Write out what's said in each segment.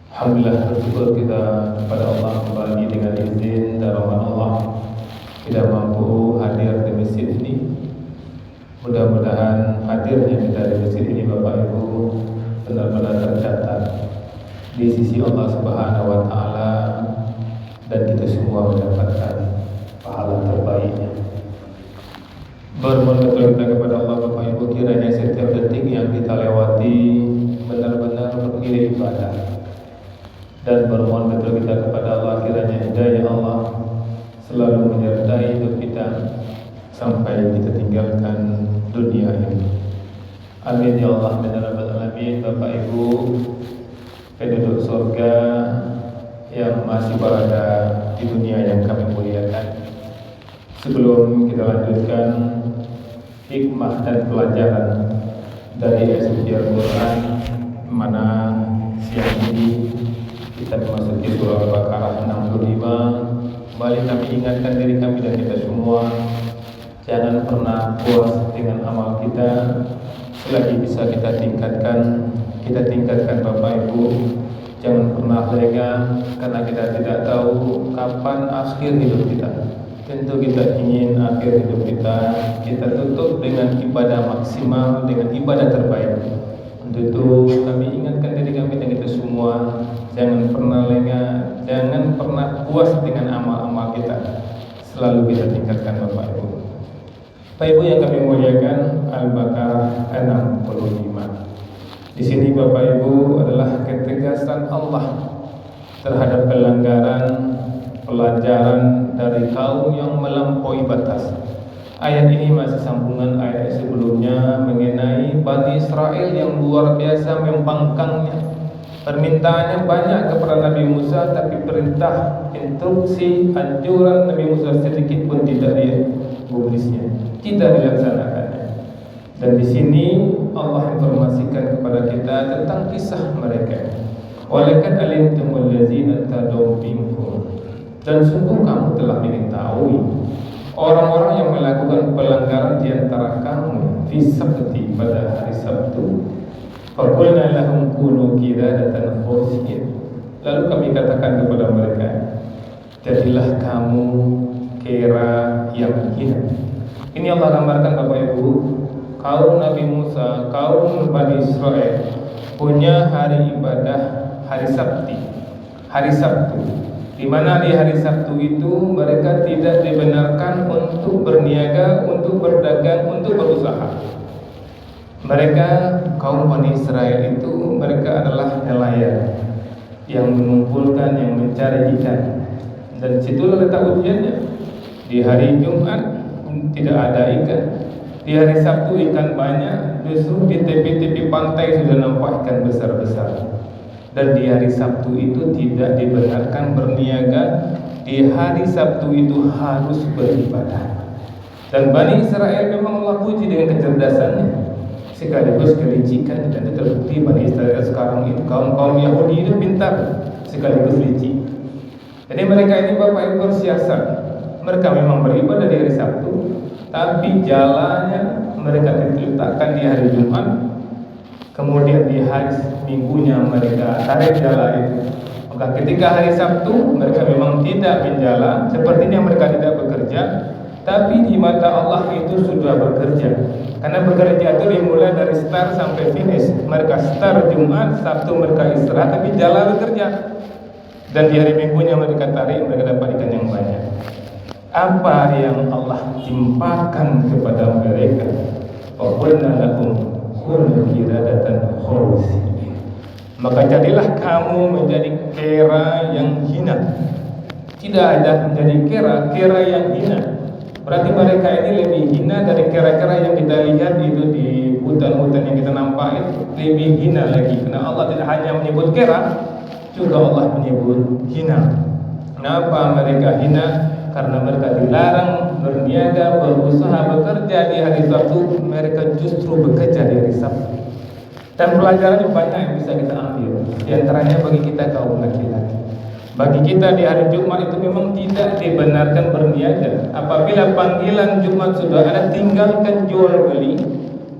Alhamdulillah, bersyukur kita kepada Allah kembali dengan izin dan rahmat Allah kita mampu hadir di masjid ini. Mudah-mudahan hadirnya kita di masjid ini Bapak Ibu benar-benar tercatat di sisi Allah Subhanahu wa taala dan kita semua mendapatkan pahala terbaiknya. Bermohon kita kepada Allah Bapak Ibu, kiranya setiap detik yang kita lewati benar-benar bernilai ibadah. Dan bermohon betul kita kepada Allah, kiranya hidayah Allah selalu menyertai hidup kita sampai kita tinggalkan dunia ini. Amin ya Allah ya Rabbal alamin. Bapak Ibu penduduk surga yang masih berada di dunia yang kami muliakan, sebelum kita lanjutkan hikmah dan pelajaran dari suci Al-Quran, mana siang ini kita memasuki surah Al-Baqarah 65. Kembali kami ingatkan diri kami dan kita semua, jangan pernah puas dengan amal kita. Selagi bisa kita tingkatkan Bapak Ibu. Jangan pernah lega, karena kita tidak tahu kapan akhir hidup kita. Tentu kita ingin akhir hidup kita tutup dengan ibadah maksimal, dengan ibadah terbaik. Untuk itu kami ingatkan diri kami dan kita semua, jangan pernah lengah, jangan pernah puas dengan amal-amal kita. Selalu kita tingkatkan Bapak Ibu. Bapak Ibu yang kami muliakan, Al-Baqarah 65. Di sini Bapak Ibu adalah ketegasan Allah terhadap pelanggaran pelajaran dari kaum yang melampaui batas. Ayat ini masih sambungan ayat sebelumnya mengenai Bani Israel yang luar biasa membangkangnya. Permintaannya banyak kepada Nabi Musa, tapi perintah, instruksi, anjuran Nabi Musa sedikit pun tidak digubrisnya, tidak dilaksanakannya. Dan di sini Allah informasikan kepada kita tentang kisah mereka. Walaqad alimtumul ladzina tadaw minkum, dan sungguh kamu telah mengetahui orang-orang yang melakukan pelanggaran di antara kamu fi sabti, pada hari Sabtu. Faqulna lahum kunu qiradatan khasi'in, lalu kami katakan kepada mereka, jadilah kamu kera yang hina. Ini Allah gambarkan Bapak Ibu, kaum Nabi Musa, kaum Bani Israel punya hari ibadah hari Sabtu, di mana di hari Sabtu itu mereka tidak dibenarkan untuk berniaga, untuk berdagang, untuk berusaha. Mereka kaum Bani Israel itu mereka adalah nelayan yang mengumpulkan, yang mencari ikan. Dan situlah letak ujiannya. Di hari Jumat tidak ada ikan. Di hari Sabtu ikan banyak, justru di tepi-tepi pantai sudah nampak ikan besar-besar. Dan di hari Sabtu itu tidak dibenarkan berniaga. Di hari Sabtu itu harus beribadah. Dan Bani Israel memang Allah puji dengan kecerdasannya, sekaligus kelicikan. Dan itu terbukti Bani Israel sekarang itu, kaum Yahudi itu pintar sekaligus licik. Jadi mereka ini Bapak Ibu bersiasat. Mereka memang beribadah di hari Sabtu, tapi jalannya mereka diletakkan di hari Jumat. Kemudian di hari Minggunya mereka tarik jala itu. Maka ketika hari Sabtu mereka memang tidak menjala, sepertinya mereka tidak bekerja, tapi di mata Allah itu sudah bekerja. Karena bekerja itu dimulai dari start sampai finish. Mereka start Jumat, Sabtu mereka istirahat, tapi jala bekerja. Dan di hari Minggunya mereka tarik, mereka dapat ikan yang banyak. Apa yang Allah timpakan kepada mereka? Qulna lakum kunu qiradatan khasi'in, maka jadilah kamu menjadi kera yang hina. Tidak ada menjadi kera yang hina. Berarti mereka ini lebih hina dari kera-kera yang kita lihat itu di hutan-hutan yang kita nampak itu. Lebih hina lagi, karena Allah tidak hanya menyebut kera, juga Allah menyebut hina. Kenapa mereka hina? Karena mereka dilarang berniaga, berusaha, bekerja di hari Sabtu. Mereka justru bekerja di hari Sabtu. Dan pelajarannya banyak yang bisa kita ambil. Di antaranya bagi kita kaum laki-laki, bagi kita di hari Jumat itu memang tidak dibenarkan berniaga. Apabila panggilan Jumat sudah ada, tinggalkan jual beli,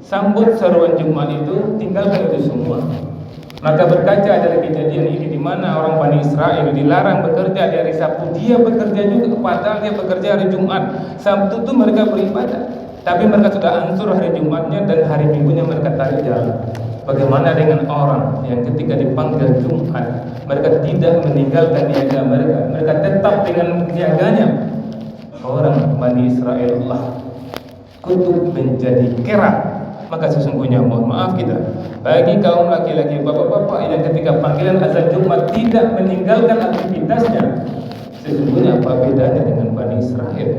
sambut seruan Jumat itu, tinggalkan itu semua. Maka berkaca dari kejadian ini di mana orang Bani Israel dilarang bekerja di hari Sabtu, dia bekerja juga, padahal dia bekerja hari Jumat. Sabtu itu mereka beribadah, tapi mereka sudah ansur hari Jumatnya dan hari Minggunya mereka tarik jalan. Bagaimana dengan orang yang ketika dipanggil Jumat mereka tidak meninggalkan niaga mereka tetap dengan niaganya? Orang Bani Israel Allah kutuk menjadi kera. Maka sesungguhnya mohon maaf kita bagi kaum laki-laki, bapak-bapak yang ketika panggilan azan Jumat tidak meninggalkan aktivitasnya, sesungguhnya apa bedanya dengan Bani Israel?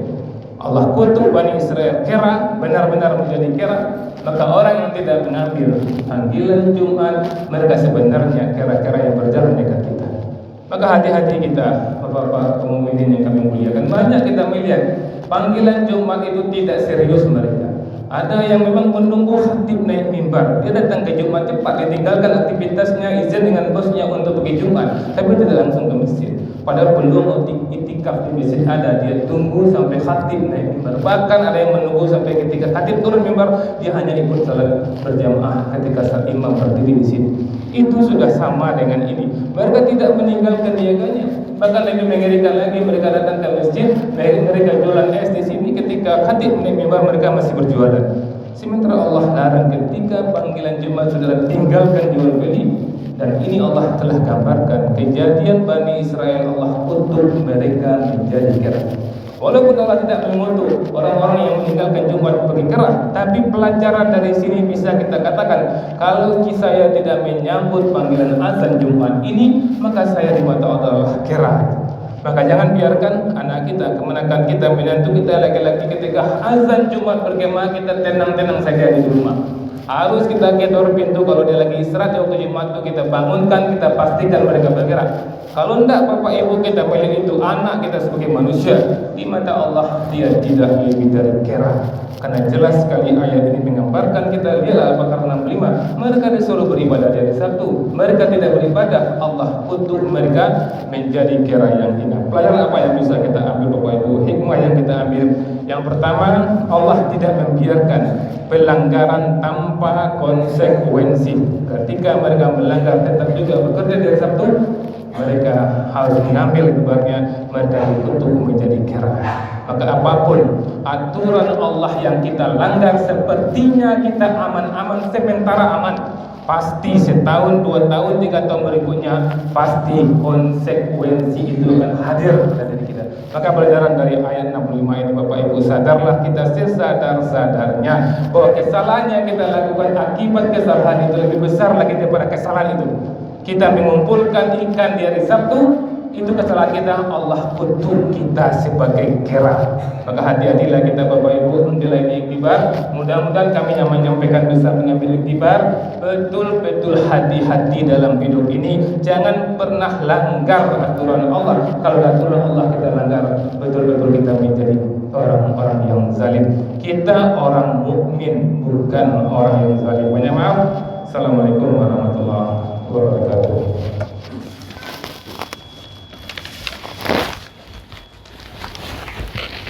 Allah kutuk Bani Israel kera, benar-benar menjadi kera. Maka orang yang tidak mengambil panggilan Jumat, mereka sebenarnya kera-kera yang berjalan dekat kita. Maka hati-hati kita, bapak-bapak kaum mukminin yang kami muliakan. Banyak kita melihat panggilan Jumat itu tidak serius mereka. Ada yang memang menunggu khatib naik mimbar. Dia datang ke Jumat cepat, dia tinggalkan aktivitasnya, izin dengan bosnya untuk pergi Jumat, tapi tidak langsung ke masjid. Padahal belum itikaf di masjid ada, dia tunggu sampai khatib naik mimbar. Bahkan ada yang menunggu sampai ketika khatib turun mimbar, dia hanya ikut salat berjamaah ketika saat imam berdiri di sini. Itu sudah sama dengan ini. Mereka tidak meninggalkan niaganya. Bahkan lebih mengerikan lagi, mereka datang ke masjid, mereka jualan es di sini. Ketika khatib naik mimbar, mereka masih berjualan. Sementara Allah larang ketika panggilan Jumat saudara tinggalkan jual beli. Dan ini Allah telah gambarkan kejadian Bani Israel, Allah kutuk mereka menjadi kera. Walaupun Allah tidak mengutuk orang-orang yang meninggalkan Jumat pergi kera, tapi pelajaran dari sini bisa kita katakan, kalau saya tidak menyambut panggilan azan Jumat ini, maka saya di mata Allah adalah kera. Maka jangan biarkan anak kita, kemenakan kita, menantu kita, laki-laki ketika azan Jumat berkemah kita tenang-tenang saja di rumah. Harus kita gedor pintu kalau dia lagi istirahat di waktu Jumat itu, kita bangunkan, kita pastikan mereka bergerak. Kalau tidak, bapak ibu kita pilih itu anak kita sebagai manusia, di mata Allah dia tidak lebih dari kera. Karena jelas sekali ayat ini menggambarkan kita, lihatlah Al-Baqarah 65, mereka disuruh beribadah di hari Sabtu, mereka tidak beribadah, Allah kutuk mereka menjadi kera yang hina. Pelajaran apa yang bisa kita ambil bapak ibu, hikmah yang kita ambil? Yang pertama, Allah tidak membiarkan pelanggaran tanpa konsekuensi. Ketika mereka melanggar tetap juga bekerja di hari Sabtu, mereka harus mengambil akibatnya, mereka dikutuk menjadi kera. Maka apapun aturan Allah yang kita langgar, sepertinya kita aman-aman, sementara aman, pasti setahun, 2 tahun, 3 tahun berikutnya pasti konsekuensi itu akan hadir pada diri kita. Maka pelajaran dari ayat 65 ini bapak ibu, sadarlah kita sesadar-sadarnya bahwa kesalahan yang kita lakukan akibat kesalahan itu lebih besar lagi daripada kesalahan itu. Kita mengumpulkan ikan di hari Sabtu, itu kesalahan kita, Allah kutuk kita sebagai kera. Maka hati-hatilah kita bapak ibu, ambillah ini iktibar. Mudah-mudahan kami yang menyampaikan bisa mengambil iktibar, betul-betul hati-hati dalam hidup ini. Jangan pernah langgar aturan Allah. Kalau aturan Allah kita langgar, betul-betul kita menjadi orang-orang yang zalim. Kita orang mukmin, bukan orang yang zalim. Banyak maaf. Assalamualaikum warahmatullahi wabarakatuh.